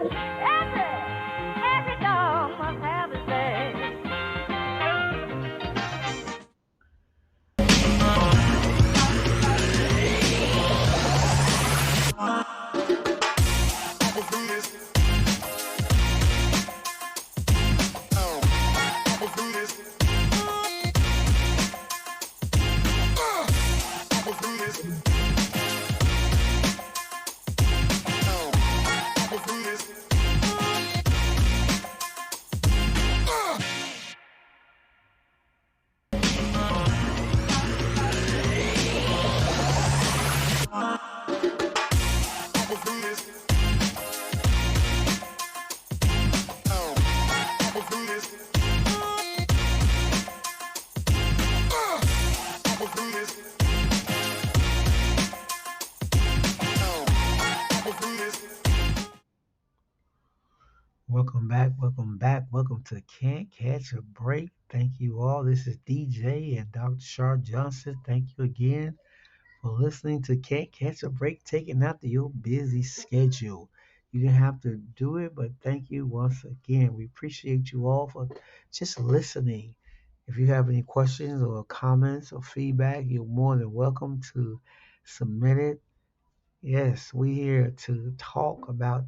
Every dog must have his day. Welcome back, welcome back, welcome to Can't Catch a Break. Thank you all. This is DJ and Dr. Shar Johnson. Thank you again for listening to Can't Catch a Break, taking out your busy schedule. You didn't have to do it, but thank you once again. We appreciate you all for just listening. If you have any questions or comments or feedback, you're more than welcome to submit it. Yes, we're here to talk about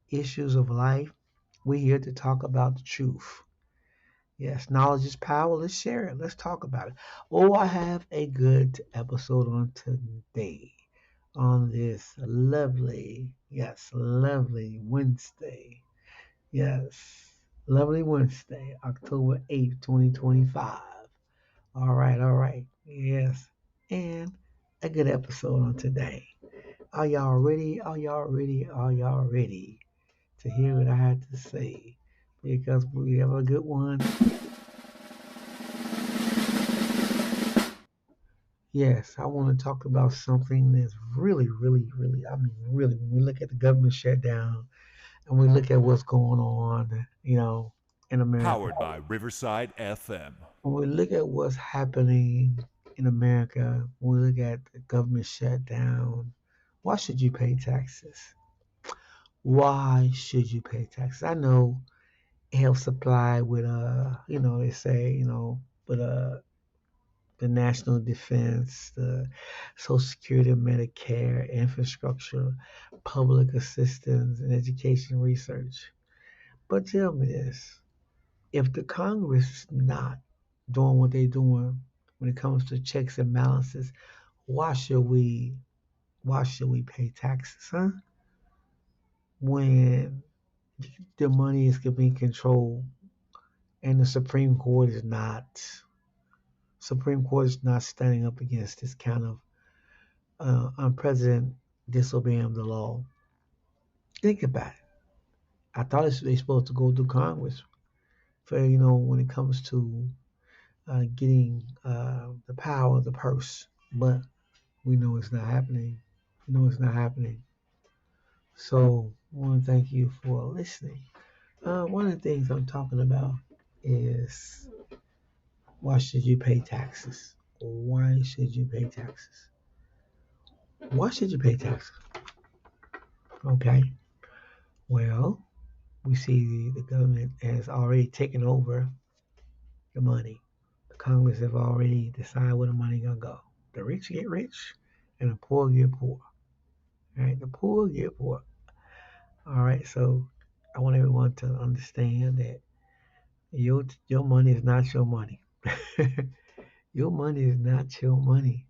issues of life. We're here to talk about the truth. Yes, knowledge is power. Let's share it. Let's talk about it. Oh, I have a good episode on today, on this lovely, yes, lovely Wednesday. Yes, lovely Wednesday, October 8th, 2025. All right, all right. Yes, and a good episode on today. Are y'all ready? Are y'all ready? Are y'all ready to hear what I had to say? Because we have a good one. Yes, I want to talk about something that's really, really, really, I mean, really, when we look at the government shutdown and we look at what's going on, in America, when we look at what's happening in America, when we look at the government shutdown, why should you pay taxes? Why should you pay taxes? I know it helps supply with, they say, with the national defense, the Social Security, Medicare, infrastructure, public assistance, and education research. But tell me this, if the Congress is not doing what they're doing when it comes to checks and balances, why should we pay taxes, huh? When the money is being controlled and the Supreme Court is not standing up against this kind of president disobeying the law. Think about it. I thought they're supposed to go through Congress for when it comes to getting the power of the purse, but we know it's not happening. We know it's not happening. So I want to thank you for listening. One of the things I'm talking about is why should you pay taxes? Why should you pay taxes? Why should you pay taxes? Okay. Well, we see the government has already taken over the money. The Congress have already decided where the money gonna go. The rich get rich, and the poor get poor. Right? The poor get poor. All right. So I want everyone to understand that your money is not your money. Your money is not your money.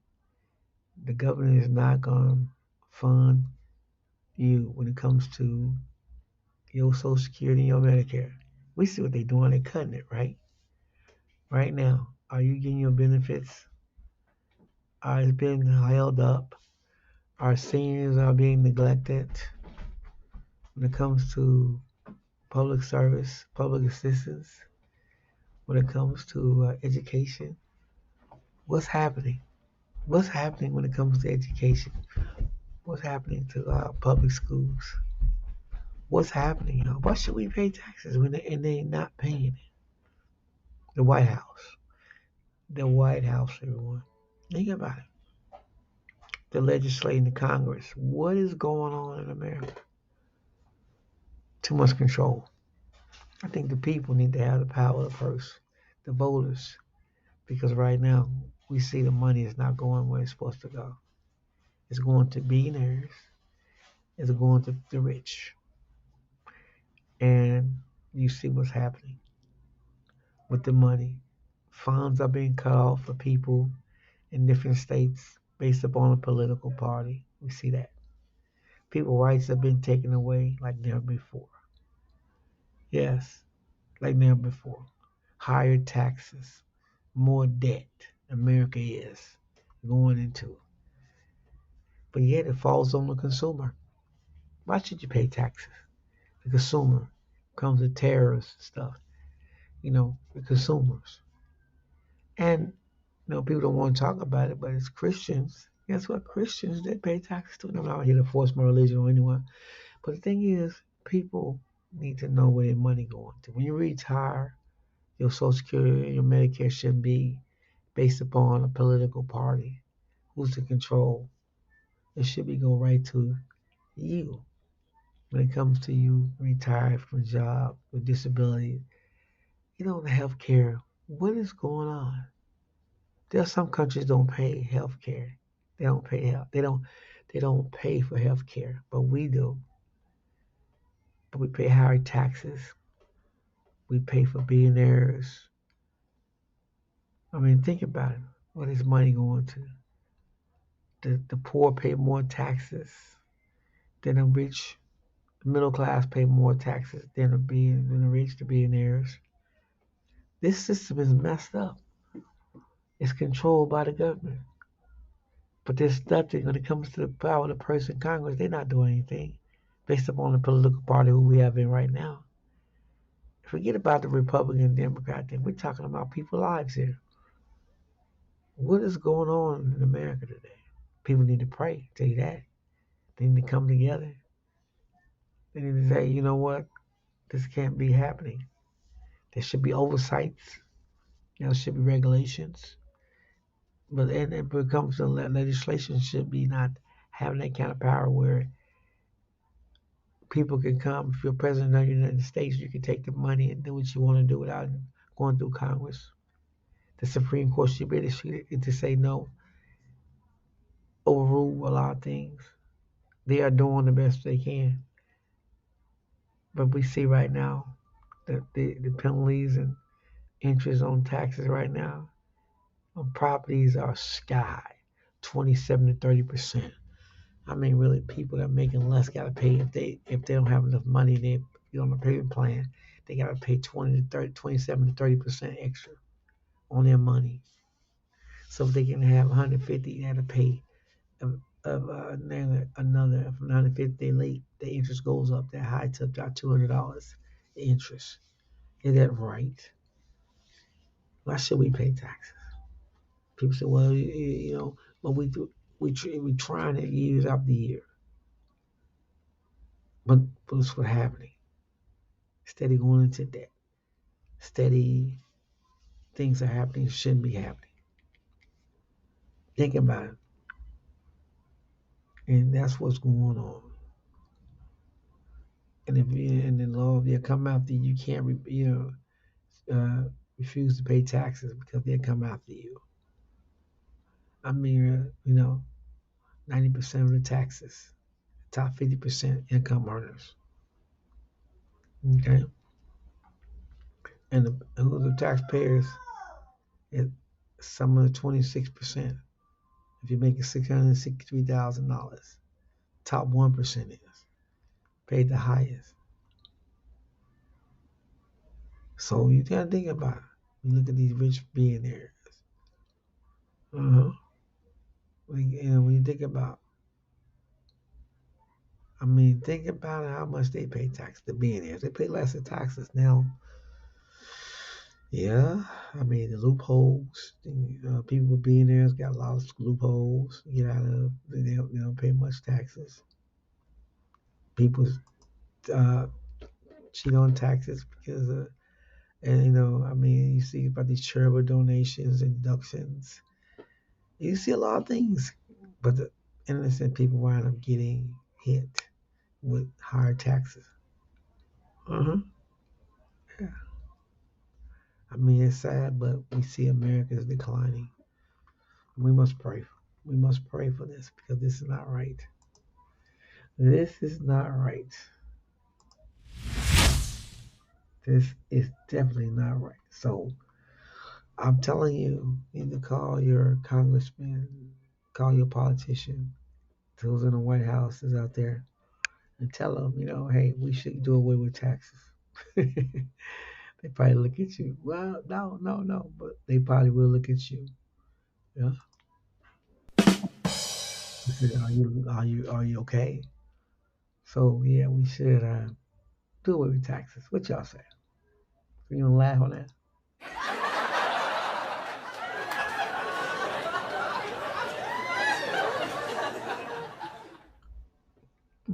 The government is not gonna fund you when it comes to your Social Security and your Medicare. We see what they're doing. They're cutting it, right? Right now, are you getting your benefits? Are it being held up? Our seniors are being neglected when it comes to public service, public assistance, when it comes to education. What's happening? What's happening when it comes to education? What's happening to public schools? What's happening? Why should we pay taxes when they're not paying it? The White House. The White House, everyone. Think about it. The legislating, the Congress. What is going on in America? Too much control. I think the people need to have the power of the purse, the voters, because right now we see the money is not going where it's supposed to go. It's going to billionaires. It's going to the rich. And you see what's happening with the money. Funds are being cut off for people in different states based upon a political party. We see that. People's rights have been taken away like never before. Yes, like never before. Higher taxes, more debt. America is going into. But yet it falls on the consumer. Why should you pay taxes? The consumer comes to terrorist stuff. The consumers. And people don't want to talk about it, but it's Christians. Guess what? Christians, they pay taxes too. I'm not here to force my religion on anyone. But the thing is, people need to know where their money going to. When you retire, your Social Security and your Medicare shouldn't be based upon a political party. Who's in control? It should be go right to you. When it comes to you retired from a job with disability, the health care, what is going on? There are some countries don't pay health care. They don't pay health. They don't pay for health care, but we do. But we pay higher taxes. We pay for billionaires. I mean, think about it. What is money going to? The poor pay more taxes than the rich. The middle class pay more taxes than the rich, the billionaires. This system is messed up. It's controlled by the government. But there's nothing when it comes to the power of the person in Congress. They're not doing anything based upon the political party who we have in right now. Forget about the Republican and Democrat thing. We're talking about people's lives here. What is going on in America today? People need to pray. Tell you that. They need to come together. They need to say, you know what? This can't be happening. There should be oversights. There should be regulations. But and it becomes the legislation should be not having that kind of power where people can come. If you're president of the United States, you can take the money and do what you want to do without going through Congress. The Supreme Court should be able to say no, overrule a lot of things. They are doing the best they can. But we see right now that the penalties and interest on taxes right now on properties are sky, 27 to 30%. I mean, really, people that are making less got to pay if they don't have enough money. They get on the payment plan. They got to pay 20 to 30, 27 to 30% extra on their money. So if they can have 150, they have to pay another from 150. They late, the interest goes up that high to about $200. The interest is that right? Why should we pay taxes? People say, well, but we do. We trying it years after year, but what's what happening? Steady going into debt. Steady things are happening shouldn't be happening. Think about it, and that's what's going on. And if and the law, if they come after you, you can't refuse to pay taxes because they'll come after you. I mean, 90% of the taxes, top 50% income earners. Okay, and who the taxpayers? It, some of the 26%. If you're making $663,000, top 1% is paid the highest. So you gotta think about it. You look at these rich billionaires. Uh-huh. When you think about, I mean, think about how much they pay tax. The billionaires, they pay less in taxes now. Yeah, I mean the loopholes. People with billionaires got a lot of loopholes to get out of. They don't pay much taxes. People uh, cheat on taxes because and I mean, you see about these charitable donations and deductions. You see a lot of things, but the innocent people wind up getting hit with higher taxes. Uh-huh. Yeah. I mean, it's sad, but we see America is declining. We must pray. We must pray for this because this is not right. This is not right. This is definitely not right. So I'm telling you, you need to call your congressman, call your politician, those in the White House is out there, and tell them, hey, we should do away with taxes. They probably look at you. Well, no, no, no, but they probably will look at you. Yeah. They say, are you okay? So yeah, we should do away with taxes. What y'all say? You gonna laugh on that?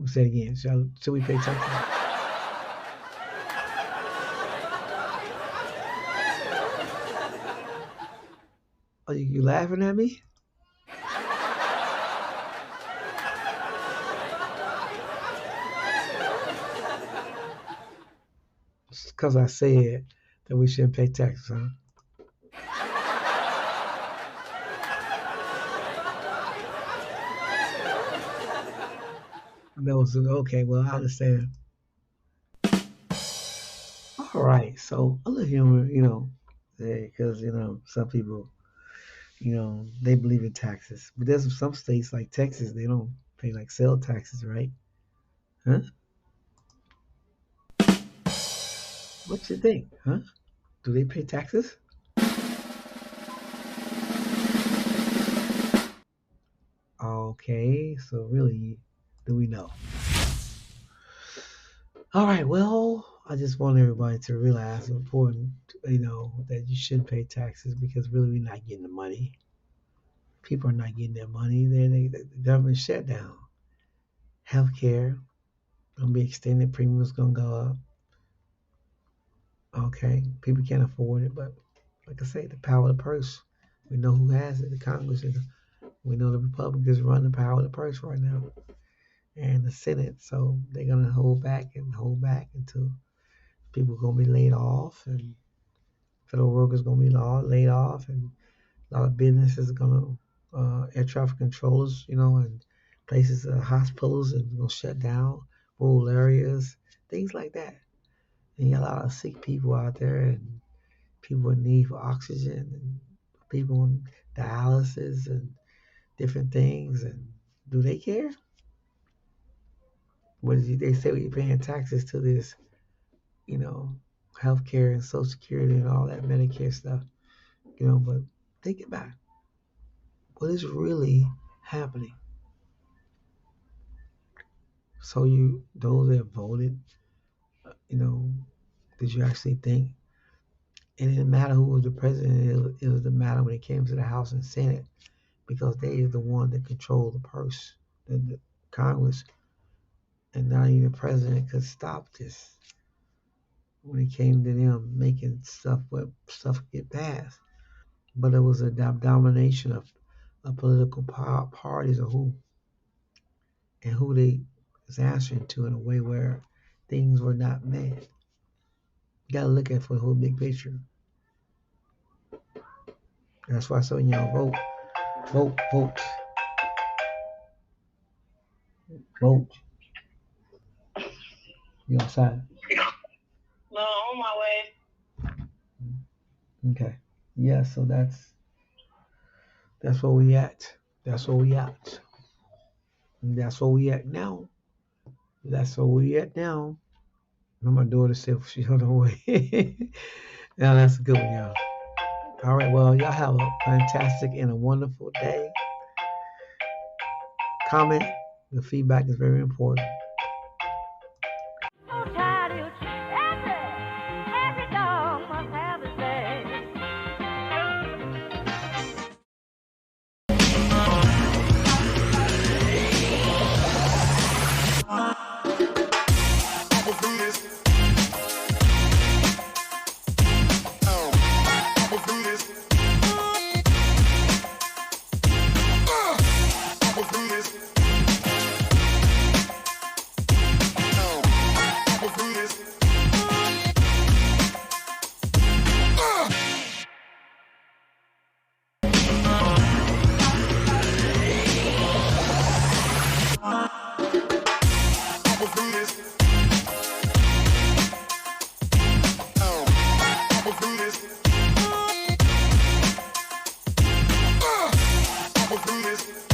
Say it again. Should we pay taxes? Are you laughing at me? Because I said that we shouldn't pay taxes, huh? That was okay. Well, I understand. All right. So a little humor, because some people, they believe in taxes, but there's some states like Texas, they don't pay like sales taxes, right? Huh? What you think? Huh? Do they pay taxes? Okay. So really, do we know? All right. Well, I just want everybody to realize it's important, that you should pay taxes because really we're not getting the money. People are not getting their money. The government shut down. Healthcare gonna be extended. Premiums gonna go up. Okay, people can't afford it, but like I say, the power of the purse. We know who has it. The Congress is. We know the Republicans run the power of the purse right now, and the Senate. So they're gonna hold back and hold back until people are gonna be laid off, and federal workers gonna be laid off, and a lot of businesses are gonna air traffic controllers, and places, hospitals, and gonna shut down rural areas, things like that. And you got a lot of sick people out there, and people in need for oxygen, and people on dialysis, and different things. And do they care? They say we're paying taxes to this, you know, healthcare and Social Security and all that Medicare stuff, But think about it. What is really happening? So those that voted, you know, did you actually think? And it didn't matter who was the president. It was the matter when it came to the House and Senate because they are the one that control the purse. The Congress and not even the president could stop this when it came to them making stuff get passed. But it was a domination of political parties or who they was answering to in a way where things were not met. You got to look at for the whole big picture. That's why some of y'all vote, vote. You outside? No, on my way. Okay. Yeah. So that's where we at. That's where we at. And that's where we at now. That's where we at now. And my daughter said she's on the way. Now that's a good one, y'all. All right. Well, y'all have a fantastic and a wonderful day. Comment. The feedback is very important. So tired, every dog must have his day. I'ma do this.